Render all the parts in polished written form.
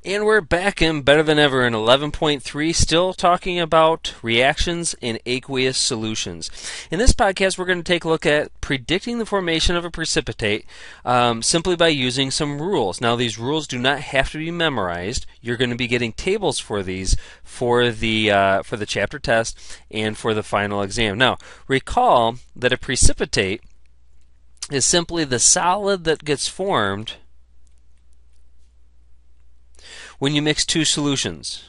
And we're back in better than ever in 11.3, still talking about reactions in aqueous solutions. In this podcast, we're going to take a look at predicting the formation of a precipitate simply by using some rules. Now, these rules do not have to be memorized. You're going to be getting tables for these for the chapter test and for the final exam. Now, recall that a precipitate is simply the solid that gets formed when you mix two solutions.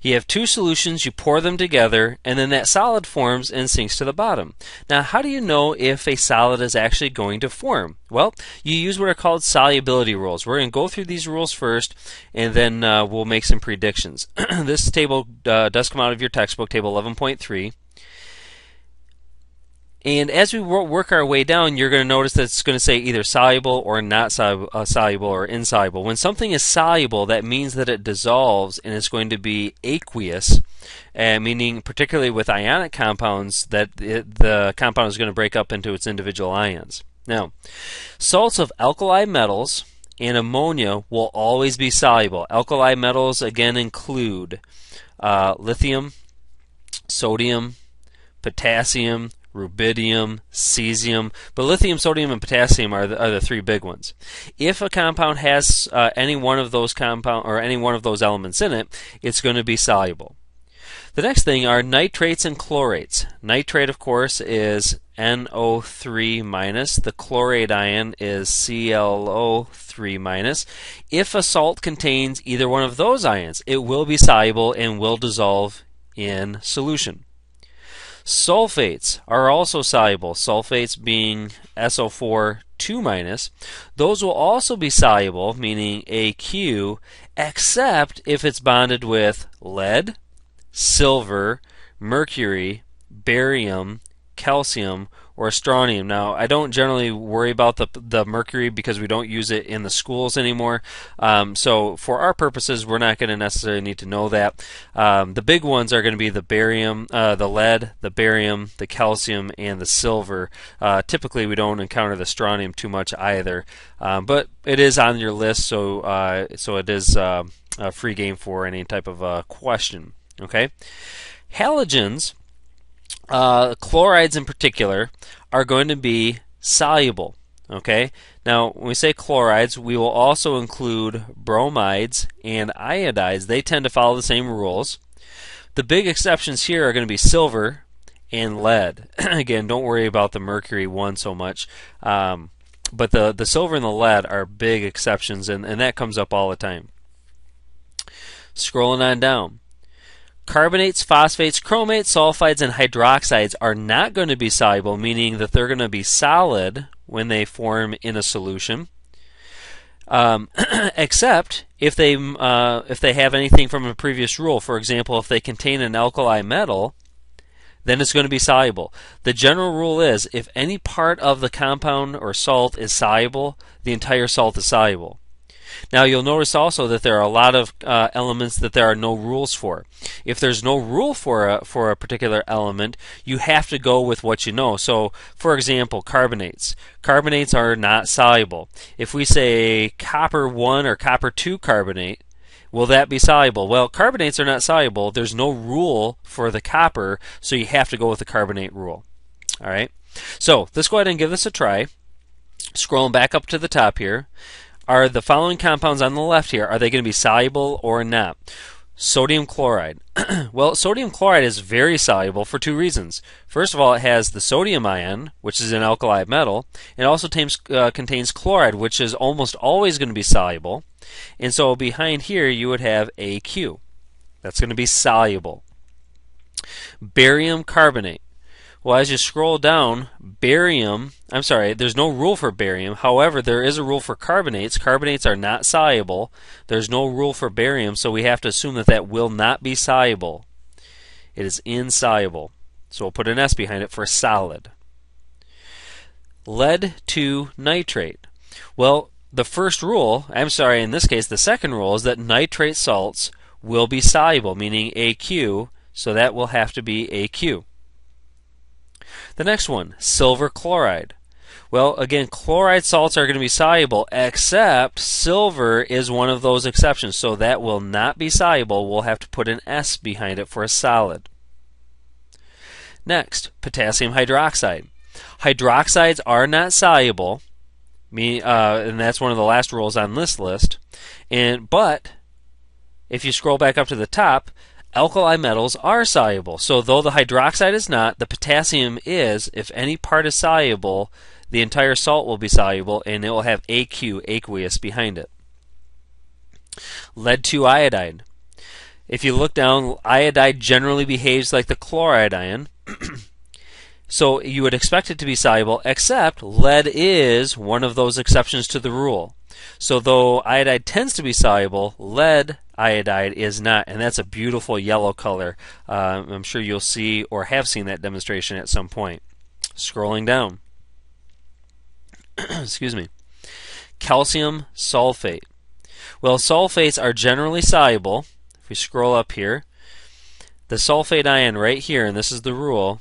You have two solutions, you pour them together, and then that solid forms and sinks to the bottom. Now, how do you know if a solid is actually going to form? Well, you use what are called solubility rules. We're going to go through these rules first, and then we'll make some predictions. This table does come out of your textbook, table 11.3. And as we work our way down, you're going to notice that it's going to say either soluble or not soluble or insoluble. When something is soluble, that means that it dissolves and it's going to be aqueous, meaning particularly with ionic compounds that the compound is going to break up into its individual ions. Now, salts of alkali metals and ammonia will always be soluble. Alkali metals again include lithium, sodium, potassium, rubidium, cesium, but lithium, sodium, and potassium are the three big ones. If a compound has any one of those elements in it, it's going to be soluble. The next thing are nitrates and chlorates. Nitrate, of course, is NO3-. The chlorate ion is ClO3-. If a salt contains either one of those ions, it will be soluble and will dissolve in solution. Sulfates are also soluble, sulfates being SO4 2-. Those will also be soluble, meaning AQ, except if it's bonded with lead, silver, mercury, barium, calcium, or strontium. Now, I don't generally worry about the mercury because we don't use it in the schools anymore. So for our purposes, we're not going to necessarily need to know that. The big ones are going to be the barium, the lead, the barium, the calcium, and the silver. Typically, we don't encounter the strontium too much either, but it is on your list, so it is a free game for any type of question. Okay, halogens. Chlorides in particular are going to be soluble. Okay. Now, when we say chlorides, we will also include bromides and iodides. They tend to follow the same rules. The big exceptions here are going to be silver and lead. Again, don't worry about the mercury one so much, but the silver and the lead are big exceptions, and that comes up all the time. Scrolling on down. Carbonates, phosphates, chromates, sulfides, and hydroxides are not going to be soluble, meaning that they're going to be solid when they form in a solution, except if they have anything from a previous rule. For example, if they contain an alkali metal, then it's going to be soluble. The general rule is if any part of the compound or salt is soluble, the entire salt is soluble. Now, you'll notice also that there are a lot of elements that there are no rules for. If there's no rule for a particular element, you have to go with what you know. So, for example, carbonates. Carbonates are not soluble. If we say copper 1 or copper 2 carbonate, will that be soluble? Well, carbonates are not soluble. There's no rule for the copper, so you have to go with the carbonate rule. All right. So, let's go ahead and give this a try. Scrolling back up to the top here. Are the following compounds on the left here, are they going to be soluble or not? Sodium chloride. Well, sodium chloride is very soluble for two reasons. First of all, it has the sodium ion, which is an alkali metal. It also contains chloride, which is almost always going to be soluble. And so behind here, you would have AQ. That's going to be soluble. Barium carbonate. Well, as you scroll down, there's no rule for barium. However, there is a rule for carbonates. Carbonates are not soluble. There's no rule for barium, so we have to assume that will not be soluble. It is insoluble. So we'll put an S behind it for solid. Lead to nitrate. Well, the second rule is that nitrate salts will be soluble, meaning AQ, so that will have to be AQ. The next one, silver chloride. Well, again, chloride salts are going to be soluble, except silver is one of those exceptions. So that will not be soluble. We'll have to put an S behind it for a solid. Next, potassium hydroxide. Hydroxides are not soluble, and that's one of the last rules on this list. But if you scroll back up to the top, alkali metals are soluble. So though the hydroxide is not, the potassium is. If any part is soluble, the entire salt will be soluble, and it will have AQ, aqueous, behind it. Lead-2 iodide. If you look down, iodide generally behaves like the chloride ion. So you would expect it to be soluble, except lead is one of those exceptions to the rule. So though iodide tends to be soluble, lead iodide is not, and that's a beautiful yellow color. I'm sure you'll see or have seen that demonstration at some point. Scrolling down. Excuse me. Calcium sulfate. Well, sulfates are generally soluble. If we scroll up here, the sulfate ion right here, and this is the rule,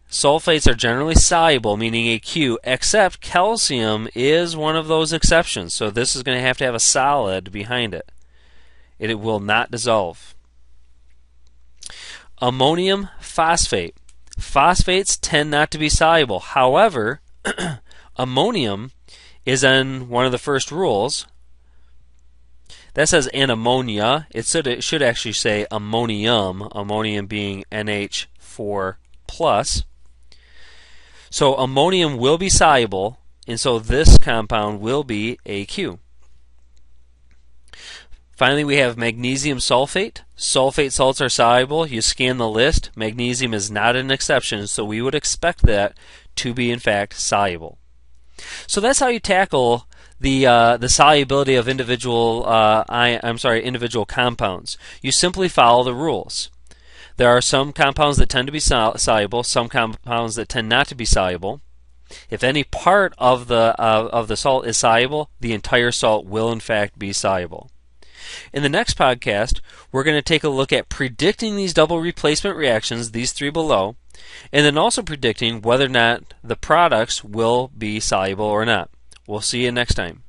sulfates are generally soluble, meaning AQ, except calcium is one of those exceptions. So this is going to have a solid behind it. It will not dissolve. Ammonium phosphate. Phosphates tend not to be soluble. However, ammonium is in one of the first rules. That says an ammonia. It should actually say ammonium, ammonium being NH4+. So ammonium will be soluble, and so this compound will be AQ. Finally, we have magnesium sulfate. Sulfate salts are soluble. You scan the list. Magnesium is not an exception, so we would expect that to be in fact soluble. So that's how you tackle the solubility of individual individual compounds. You simply follow the rules. There are some compounds that tend to be soluble, some compounds that tend not to be soluble. If any part of the salt is soluble, the entire salt will in fact be soluble. In the next podcast, we're going to take a look at predicting these double replacement reactions, these three below, and then also predicting whether or not the products will be soluble or not. We'll see you next time.